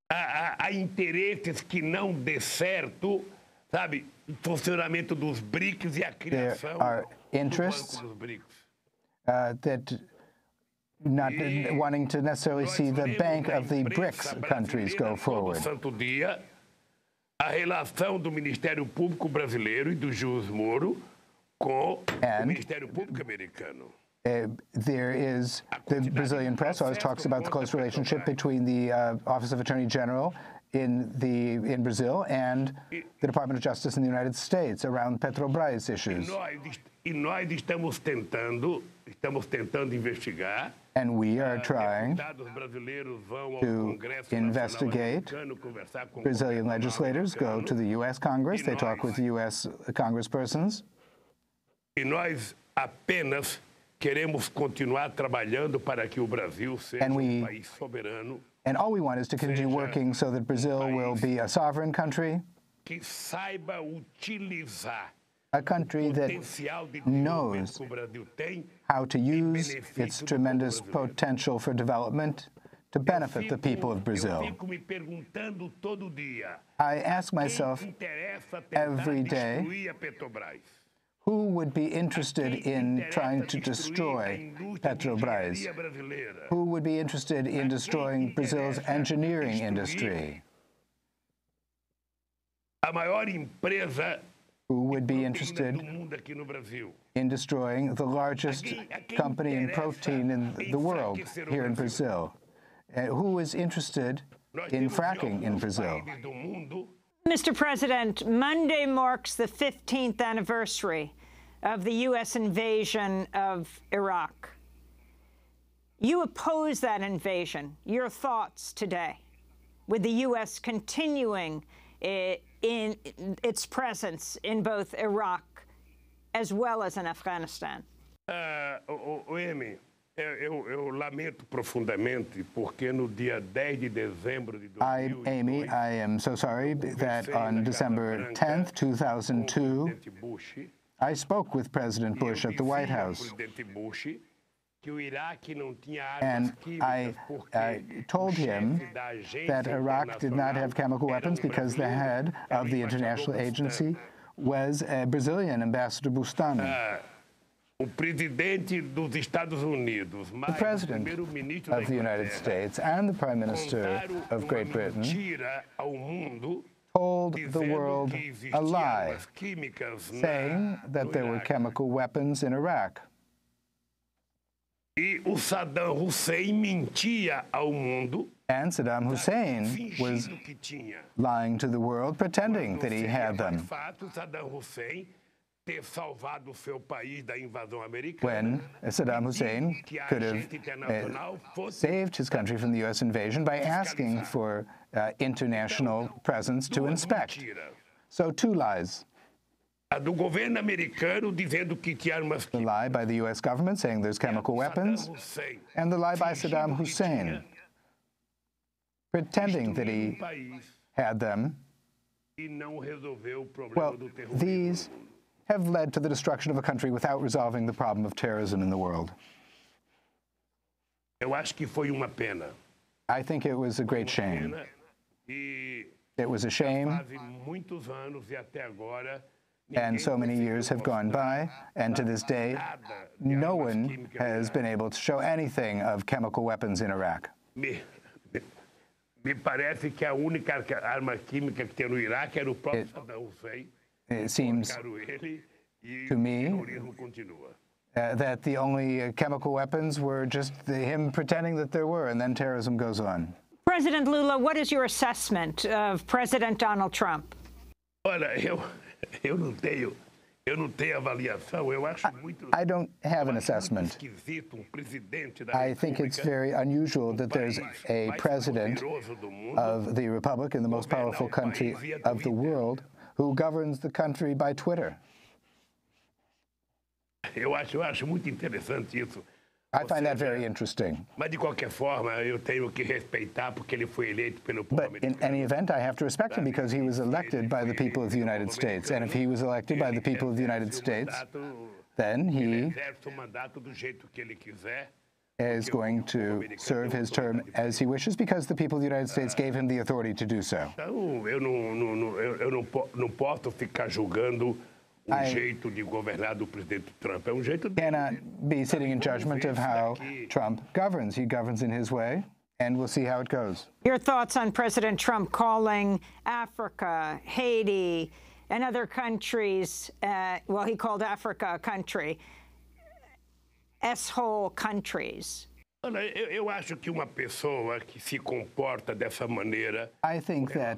Há interesses que não dê certo, sabe, o funcionamento dos BRICS e a criação are do interests Banco dos BRICS. That not wanting to necessarily see the bank of the BRICS countries go forward. Todo santo dia, a relação do Ministério Público brasileiro e do juiz Moro com o Ministério Público americano. There is the Brazilian press always talks about the close relationship between the Office of Attorney General in Brazil and the Department of Justice in the United States around Petrobras issues. E nós estamos tentando investigar. And we are trying to investigate. Brazilian legislators go to the U.S. Congress. They talk with U.S. congresspersons. E nós apenas queremos continuar trabalhando para que o Brasil seja país soberano. And all we want is to continue working so that Brazil will be a sovereign country, que saiba utilizar a country that knows how to use its tremendous potential for development to benefit the people of Brazil. I ask myself every day, who would be interested in trying to destroy Petrobras? Who would be interested in destroying Brazil's engineering industry? A maior empresa who would be interested in destroying the largest company in protein in the world here in Brazil? Who is interested in fracking in Brazil? Mr. President, Monday marks the 15th anniversary of the U.S. invasion of Iraq. You oppose that invasion. Your thoughts today, with the U.S. continuing in its presence in both Iraq as well as in Afghanistan? Amy, eu lamento profundamente porque no dia 10 de dezembro de 2002, Amy, I am so sorry that on December 10th, 2002, I spoke with President Bush at the White House. And I told him that Iraq did not have chemical weapons because the head of the international agency was Brazilian Ambassador Bustami. The President of the United States and the Prime Minister of Great Britain told the world a lie, saying that there were chemical weapons in Iraq. And Saddam Hussein was lying to the world, pretending that he had them. When Saddam Hussein could have saved his country from the U.S. invasion by asking for international presence to inspect. So two lies. The lie by the U.S. government saying there's chemical weapons, and the lie by Saddam Hussein pretending that he had them. Well, these have led to the destruction of a country without resolving the problem of terrorism in the world. I think it was a great shame. It was a shame. And so many years have gone by, and to this day, no one has been able to show anything of chemical weapons in Iraq. It seems to me that the only chemical weapons were just him pretending that there were, and then terrorism goes on. President Lula, what is your assessment of President Donald Trump? Olha, eu não tenho avaliação. Eu acho muito. I don't have an assessment. I think it's very unusual that there's a president of the republic in the most powerful country of the world who governs the country by Twitter. Eu acho muito interessante isso. I find that very interesting. Mas de qualquer forma, eu tenho que respeitar porque ele foi eleito pelo povo americano. But in any event, I have to respect him because he was elected by the people of the United States. And if he was elected by the people of the United States, then he is going to serve his term as he wishes because the people of the United States gave him the authority to do so. Então, eu não posso ficar julgando jeito de governar do presidente Trump. É jeito de... cannot be sitting in judgment of how Trump governs. He governs in his way, and we'll see how it goes. Your thoughts on President Trump calling Africa, Haiti, and other countries, well, he called Africa a country, S-hole countries? Olha, eu acho que uma pessoa que se comporta dessa maneira, I think that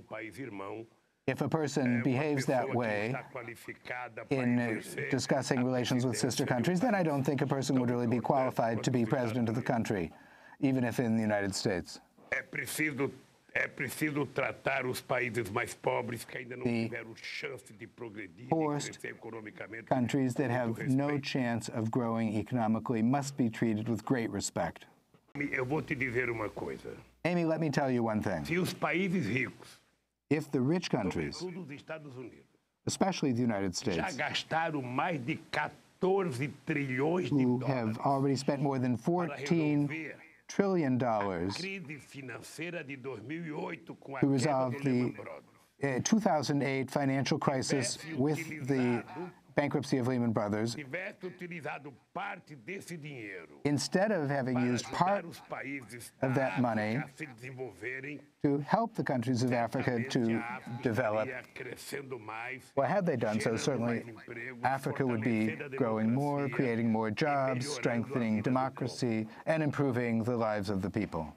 país irmão, if a person behaves that way in discussing relations with sister countries, then I don't think a person would really be qualified to be president of the country, even if in the United States. É preciso tratar os países mais pobres que ainda não tiveram chance de progredir, crescer economicamente. Countries that have no chance of growing economically must be treated with great respect. Eu vou te dizer uma coisa. Amy, let me tell you one thing. Se os países ricos, if the rich countries, especially the United States, já gastaram mais de 14 trilhões de who have already spent more than $14 trillion to resolve the 2008 financial crisis with the bankruptcy of Lehman Brothers, instead of having used part of that money to help the countries of Africa to develop, well, had they done so, certainly Africa would be growing more, creating more jobs, strengthening democracy, and improving the lives of the people.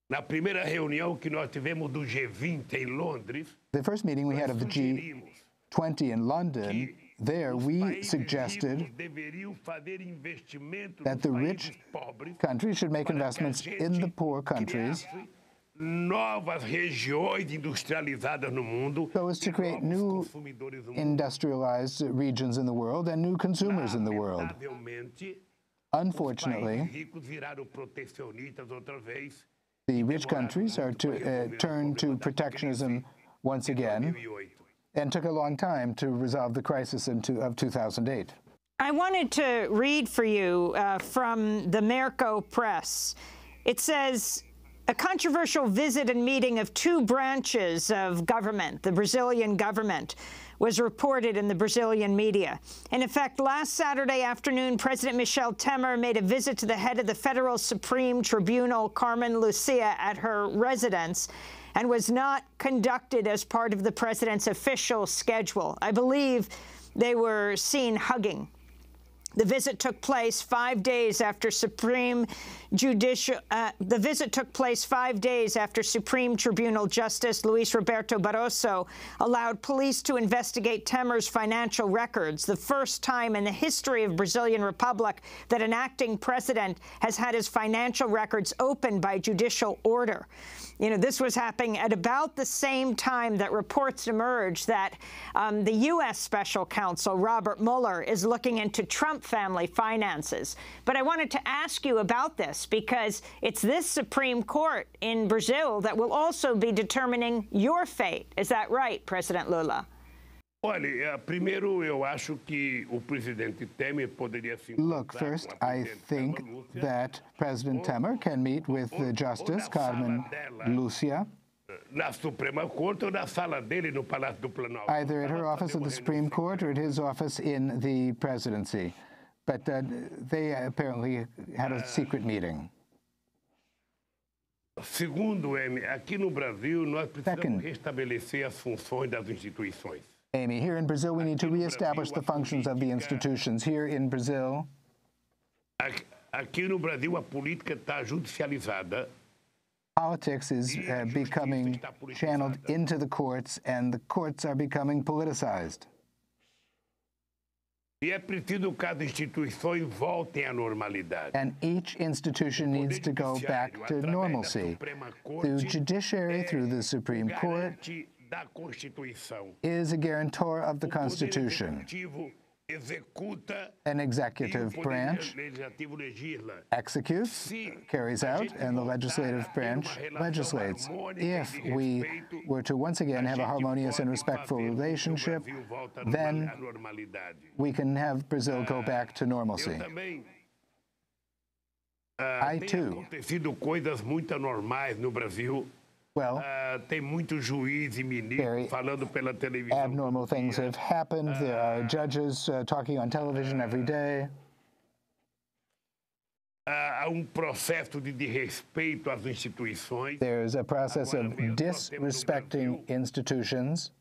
Na primeira reunião que nós tivemos do G20 em Londres, the first meeting we had of the G20 in London, there we suggested that the rich countries should make investments in the poor countries novas regiões industrializadas no mundo, so as to create new industrialized regions in the world and new consumers in the world. Unfortunately, the rich countries are to turn to protectionism once again, and took a long time to resolve the crisis of 2008. I wanted to read for you from the Merco Press. It says, a controversial visit and meeting of two branches of government, the Brazilian government, was reported in the Brazilian media. In effect, last Saturday afternoon, President Michel Temer made a visit to the head of the Federal Supreme Tribunal, Carmen Lucia, at her residence, and was not conducted as part of the president's official schedule. I believe they were seen hugging. The visit took place 5 days after Supreme Tribunal Justice Luis Roberto Barroso allowed police to investigate Temer's financial records, the first time in the history of Brazilian Republic that an acting president has had his financial records opened by judicial order. You know, this was happening at about the same time that reports emerged that the U.S. Special Counsel, Robert Mueller, is looking into Trump family finances. But I wanted to ask you about this because it's this Supreme Court in Brazil that will also be determining your fate. Is that right, President Lula? Olha, primeiro eu acho que o presidente Temer poderia se Look, first, I think that President Temer can meet with the Justice Carmen Lucia na Suprema Corte ou na sala dele no Palácio do Planalto. Either at her office at the Supreme Court or at his office in the presidency. But they apparently had a secret meeting. Segundo, aqui no Brasil, nós precisamos restabelecer as funções das instituições. Amy, here in Brazil, we need to reestablish the functions of the institutions. Here in Brazil, aqui no Brasil a política está judicializada. Politics is becoming channeled into the courts, and the courts are becoming politicized. E é preciso que as instituições voltem à normalidade. And each institution needs to go back to normalcy. The judiciary, through the Supreme Court, is a guarantor of the Constitution. An executive branch executes, carries out, and the legislative branch legislates. If we were to once again have a harmonious and respectful relationship, then we can have Brazil go back to normalcy. I, too. Coisas muito anormais no Brasil. Well, tem muito juiz e ministro falando pela televisão. Abnormal things have happened. There are judges talking on television every day. Há processo de desrespeito às instituições. There's a process of disrespecting institutions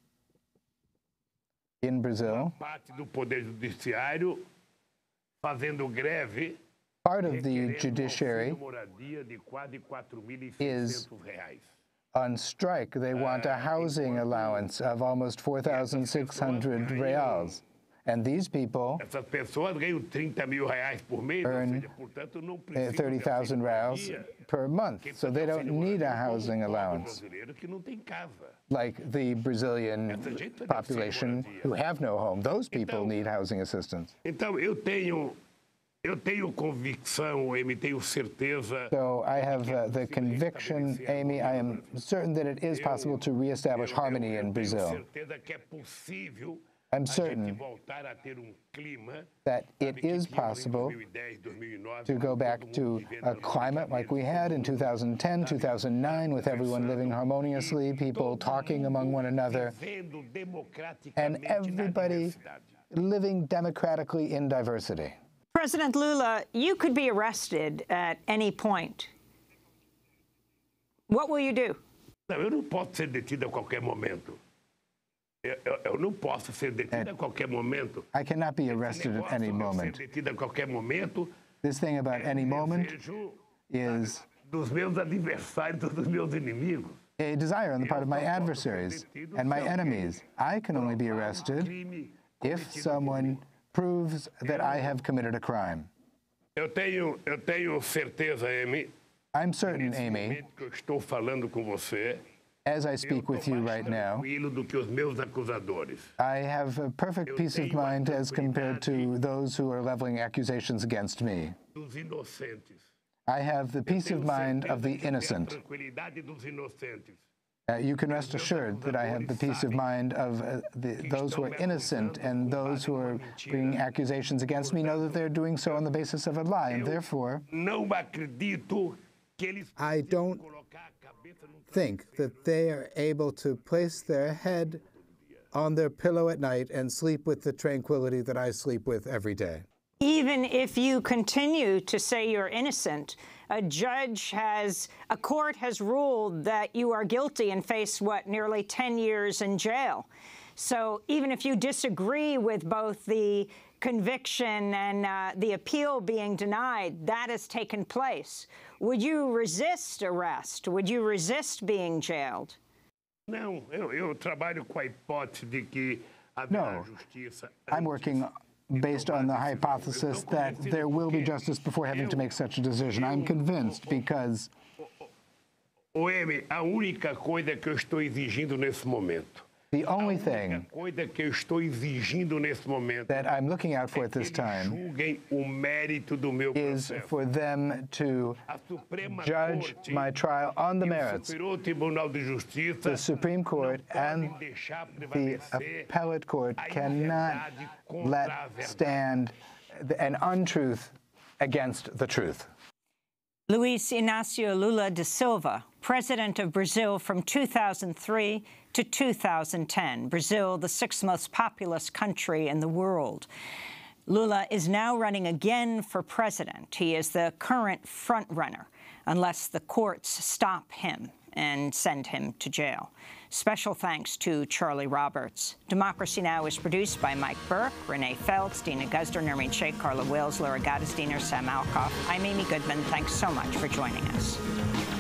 in Brazil. Parte do Poder Judiciário fazendo greve. Part of the judiciary is on strike. They want a housing allowance of almost 4,600 reals. And these people earn 30,000 reals per month, so they don't need a housing allowance, like the Brazilian population who have no home. Those people need housing assistance. Eu tenho convicção, Amy, tenho certeza. So I have the conviction, Amy, I am certain that it is possible to reestablish harmony in Brazil. I'm certain that it is possible to go back to a climate like we had in 2010, 2009, with everyone living harmoniously, people talking among one another, and everybody living democratically in diversity. President Lula, you could be arrested at any point. What will you do? Não, eu não posso ser detido a qualquer momento. Eu não posso ser detido a qualquer momento. I cannot be arrested at any moment. Ser detido a qualquer momento. This thing about any moment is dos meus adversários, dos meus inimigos. A desire on the part of my adversaries and my enemies. I can only be arrested if someone proves that I have committed a crime. Eu tenho certeza, Amy. I'm certain, Amy, que eu estou falando com você, as I speak with you right now, do que os meus acusadores. I have a perfect peace of mind as compared to those who are leveling accusations against me. Dos inocentes. I have the peace of mind of the innocent. Tranquilidade dos inocentes. You can rest assured that I have the peace of mind of those who are innocent, and those who are bringing accusations against me know that they're doing so on the basis of a lie, and therefore I don't think that they are able to place their head on their pillow at night and sleep with the tranquility that I sleep with every day. Even if you continue to say you're innocent, a court has ruled that you are guilty and face, nearly 10 years in jail. So even if you disagree with both the conviction and the appeal being denied, that has taken place. Would you resist arrest? Would you resist being jailed? Não, eu trabalho com a hipótese de que haverá justiça. I'm working based on the hypothesis that there will be justice before having to make such a decision. I'm convinced because... Amy, a única coisa que eu estou exigindo nesse momento. The only thing that I'm looking out for at this time is for them to judge my trial on the merits. The Supreme Court and the Appellate Court cannot let stand an untruth against the truth. Luiz Inácio Lula da Silva, president of Brazil from 2003 to 2010. Brazil, the sixth most populous country in the world. Lula is now running again for president. He is the current frontrunner, unless the courts stop him. and send him to jail. Special thanks to Charlie Roberts. Democracy Now! Is produced by Mike Burke, Renee Feltz, Dina Guzder, Nermeen Sheikh, Carla Wills, Laura Gottesdiener, Sam Alcoff. I'm Amy Goodman. Thanks so much for joining us.